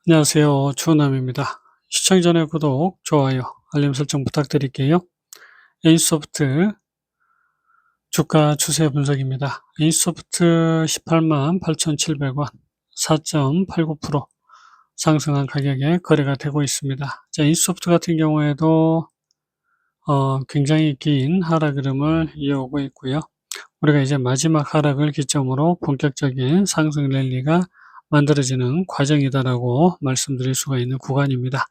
안녕하세요. 추운남입니다. 시청 전에 구독, 좋아요, 알림 설정 부탁드릴게요. 에이소프트 주가 추세 분석입니다. 에이소프트 18만 8,700원, 4.89% 상승한 가격에 거래가 되고 있습니다. 자, 에이소프트 같은 경우에도 굉장히 긴 하락 흐름을 이어오고 있고요. 우리가 이제 마지막 하락을 기점으로 본격적인 상승 랠리가 만들어지는 과정이다라고 말씀드릴 수가 있는 구간입니다.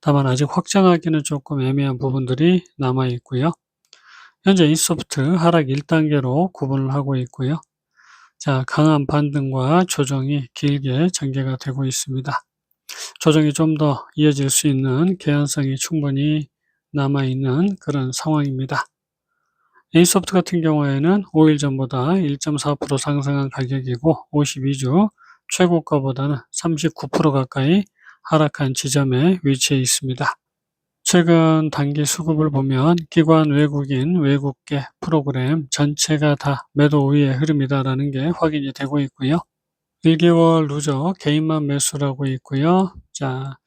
다만 아직 확정하기는 조금 애매한 부분들이 남아 있고요. 현재 이소프트 하락 1단계로 구분을 하고 있고요. 자, 강한 반등과 조정이 길게 전개가 되고 있습니다. 조정이 좀 더 이어질 수 있는 개연성이 충분히 남아 있는 그런 상황입니다. A소프트 같은 경우에는 5일 전보다 1.4% 상승한 가격이고 52주 최고가보다는 39% 가까이 하락한 지점에 위치해 있습니다. 최근 단기 수급을 보면 기관, 외국인, 외국계 프로그램 전체가 다 매도 우위의 흐름이다라는 게 확인이 되고 있고요. 1개월 누적 개인만 매수라고 있고요. 자,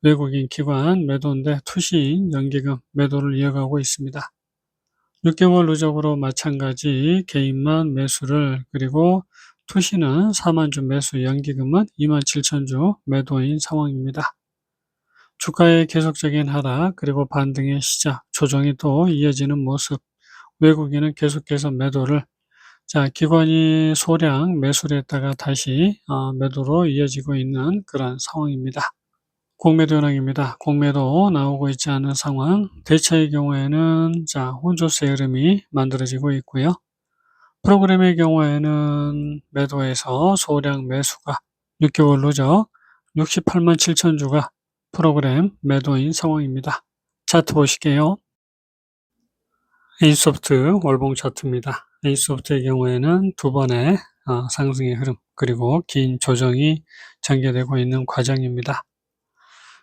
외국인 기관 매도인데 투신 연기금 매도를 이어가고 있습니다. 6개월 누적으로 마찬가지 개인만 매수를, 그리고 투신은 4만 주 매수, 연기금은 2만 7천 주 매도인 상황입니다. 주가의 계속적인 하락, 그리고 반등의 시작, 조정이 또 이어지는 모습, 외국인은 계속해서 매도를, 자, 기관이 소량 매수를 했다가 다시 매도로 이어지고 있는 그런 상황입니다. 공매도 현황입니다. 공매도 나오고 있지 않은 상황, 대차의 경우에는 자, 혼조세 흐름이 만들어지고 있고요. 프로그램의 경우에는 매도에서 소량 매수가 6개월 누적 68만 7천 주가 프로그램 매도인 상황입니다. 차트 보실게요. A소프트 월봉 차트입니다. A소프트의 경우에는 두 번의 상승의 흐름, 그리고 긴 조정이 전개되고 있는 과정입니다.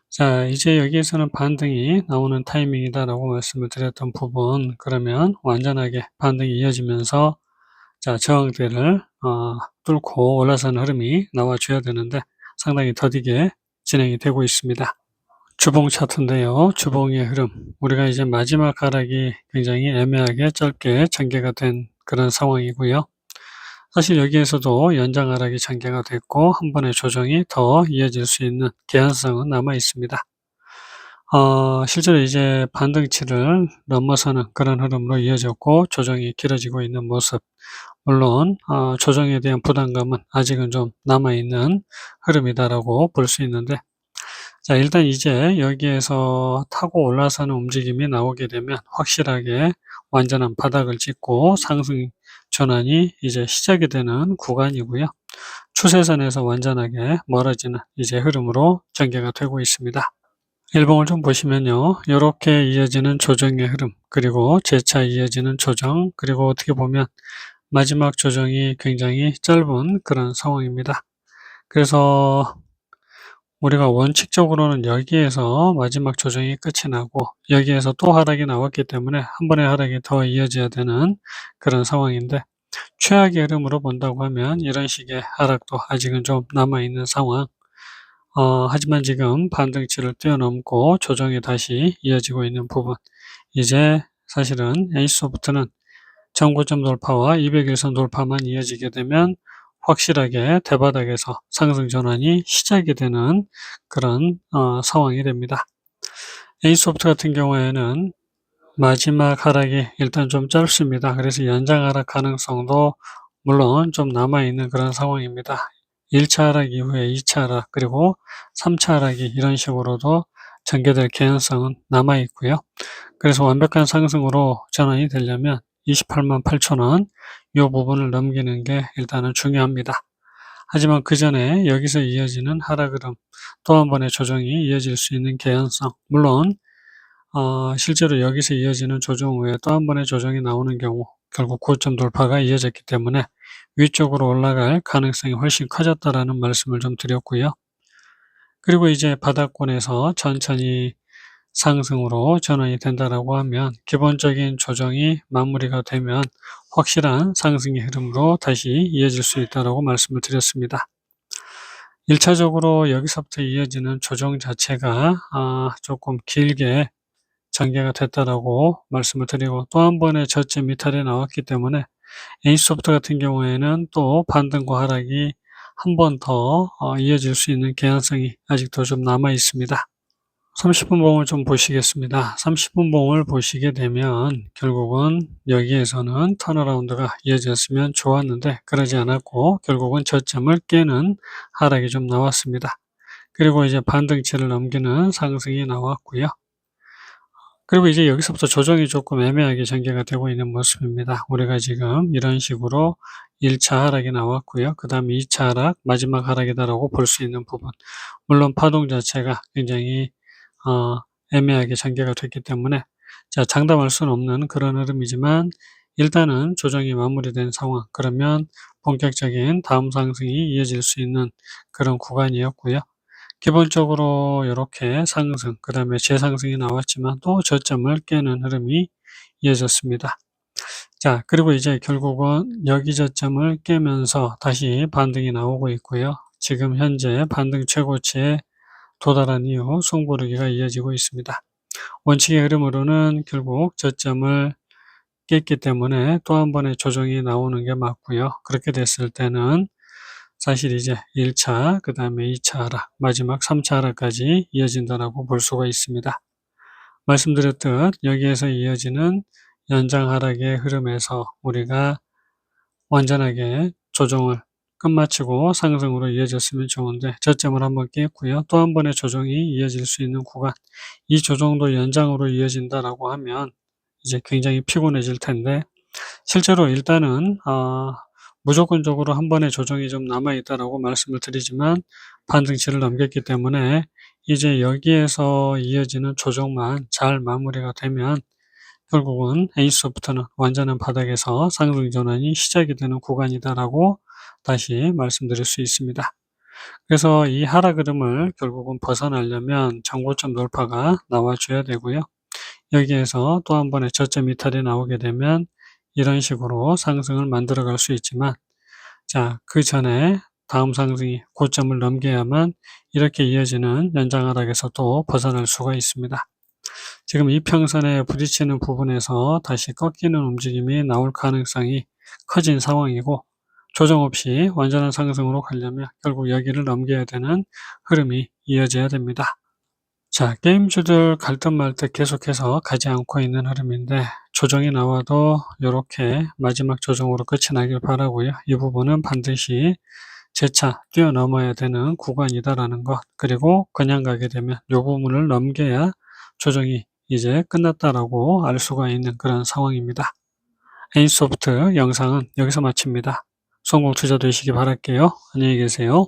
자, 이제 여기에서는 반등이 나오는 타이밍이다라고 말씀을 드렸던 부분, 그러면 완전하게 반등이 이어지면서 자, 저항대를 뚫고 올라서는 흐름이 나와줘야 되는데 상당히 더디게 진행이 되고 있습니다. 주봉 차트인데요. 주봉의 흐름, 우리가 이제 마지막 하락이 굉장히 애매하게 짧게 전개가 된 그런 상황이고요. 사실 여기에서도 연장 하락이 전개가 됐고 한 번의 조정이 더 이어질 수 있는 개연성은 남아 있습니다. 실제로 이제 반등치를 넘어서는 그런 흐름으로 이어졌고 조정이 길어지고 있는 모습, 물론 조정에 대한 부담감은 아직은 좀 남아있는 흐름이다라고 볼 수 있는데, 자, 일단 이제 여기에서 타고 올라서는 움직임이 나오게 되면 확실하게 완전한 바닥을 찍고 상승 전환이 이제 시작이 되는 구간이고요. 추세선에서 완전하게 멀어지는 이제 흐름으로 전개가 되고 있습니다. 일봉을 좀 보시면요. 이렇게 이어지는 조정의 흐름, 그리고 재차 이어지는 조정, 그리고 어떻게 보면 마지막 조정이 굉장히 짧은 그런 상황입니다. 그래서 우리가 원칙적으로는 여기에서 마지막 조정이 끝이 나고 여기에서 또 하락이 나왔기 때문에 한 번의 하락이 더 이어져야 되는 그런 상황인데, 최악의 흐름으로 본다고 하면 이런 식의 하락도 아직은 좀 남아있는 상황. 하지만 지금 반등치를 뛰어넘고 조정이 다시 이어지고 있는 부분, 이제 사실은 A소프트는 전고점 돌파와 200일선 돌파만 이어지게 되면 확실하게 대바닥에서 상승 전환이 시작이 되는 그런 상황이 됩니다. A소프트 같은 경우에는 마지막 하락이 일단 좀 짧습니다. 그래서 연장 하락 가능성도 물론 좀 남아있는 그런 상황입니다. 1차 하락 이후에 2차 하락, 그리고 3차 하락이 이런 식으로도 전개될 개연성은 남아있고요. 그래서 완벽한 상승으로 전환이 되려면 28만 8천 원, 이 부분을 넘기는 게 일단은 중요합니다. 하지만 그 전에 여기서 이어지는 하락 흐름, 또 한 번의 조정이 이어질 수 있는 개연성, 물론 실제로 여기서 이어지는 조정 후에 또 한 번의 조정이 나오는 경우 결국 고점 돌파가 이어졌기 때문에 위쪽으로 올라갈 가능성이 훨씬 커졌다라는 말씀을 좀 드렸고요. 그리고 이제 바닥권에서 천천히 상승으로 전환이 된다라고 하면 기본적인 조정이 마무리가 되면 확실한 상승의 흐름으로 다시 이어질 수 있다라고 말씀을 드렸습니다. 1차적으로 여기서부터 이어지는 조정 자체가 조금 길게 전개가 됐다라고 말씀을 드리고, 또 한 번의 저점 이탈이 나왔기 때문에 NC소프트 같은 경우에는 또 반등과 하락이 한 번 더 이어질 수 있는 개연성이 아직도 좀 남아 있습니다. 30분 봉을 좀 보시겠습니다. 30분 봉을 보시게 되면 결국은 여기에서는 턴어라운드가 이어졌으면 좋았는데 그러지 않았고, 결국은 저점을 깨는 하락이 좀 나왔습니다. 그리고 이제 반등치를 넘기는 상승이 나왔고요. 그리고 이제 여기서부터 조정이 조금 애매하게 전개가 되고 있는 모습입니다. 우리가 지금 이런 식으로 1차 하락이 나왔고요. 그 다음에 2차 하락, 마지막 하락이다라고 볼 수 있는 부분. 물론 파동 자체가 굉장히 애매하게 전개가 됐기 때문에 장담할 수는 없는 그런 흐름이지만, 일단은 조정이 마무리된 상황, 그러면 본격적인 다음 상승이 이어질 수 있는 그런 구간이었고요. 기본적으로 이렇게 상승, 그 다음에 재상승이 나왔지만 또 저점을 깨는 흐름이 이어졌습니다. 그리고 이제 결국은 여기 저점을 깨면서 다시 반등이 나오고 있고요. 지금 현재 반등 최고치에 도달한 이후 송고르기가 이어지고 있습니다. 원칙의 흐름으로는 결국 저점을 깼기 때문에 또 한 번의 조정이 나오는 게 맞고요. 그렇게 됐을 때는 사실 이제 1차, 그 다음에 2차 하락, 마지막 3차 하락까지 이어진다라고 볼 수가 있습니다. 말씀드렸듯 여기에서 이어지는 연장 하락의 흐름에서 우리가 완전하게 조정을 끝마치고 상승으로 이어졌으면 좋은데, 저점을 한번 깼고요. 또 한 번의 조정이 이어질 수 있는 구간, 이 조정도 연장으로 이어진다라고 하면 이제 굉장히 피곤해질 텐데, 실제로 일단은 무조건적으로 한 번의 조정이 좀 남아있다라고 말씀을 드리지만 반등치를 넘겼기 때문에 이제 여기에서 이어지는 조정만 잘 마무리가 되면 결국은 NC소프트는 완전한 바닥에서 상승 전환이 시작이 되는 구간이다라고 다시 말씀드릴 수 있습니다. 그래서 이 하락 흐름을 결국은 벗어나려면 정고점 돌파가 나와줘야 되고요. 여기에서 또 한 번의 저점 이탈이 나오게 되면 이런 식으로 상승을 만들어 갈 수 있지만, 그 전에 다음 상승이 고점을 넘겨야만 이렇게 이어지는 연장 하락에서 또 벗어날 수가 있습니다. 지금 이평선에 부딪히는 부분에서 다시 꺾이는 움직임이 나올 가능성이 커진 상황이고, 조정 없이 완전한 상승으로 가려면 결국 여기를 넘겨야 되는 흐름이 이어져야 됩니다. 게임주들 갈 듯 말 듯 계속해서 가지 않고 있는 흐름인데, 조정이 나와도 이렇게 마지막 조정으로 끝이 나길 바라고요. 이 부분은 반드시 재차 뛰어넘어야 되는 구간이다라는 것, 그리고 그냥 가게 되면 이 부분을 넘겨야 조정이 이제 끝났다라고 알 수가 있는 그런 상황입니다. NC소프트 영상은 여기서 마칩니다. 성공 투자 되시기 바랄게요. 안녕히 계세요.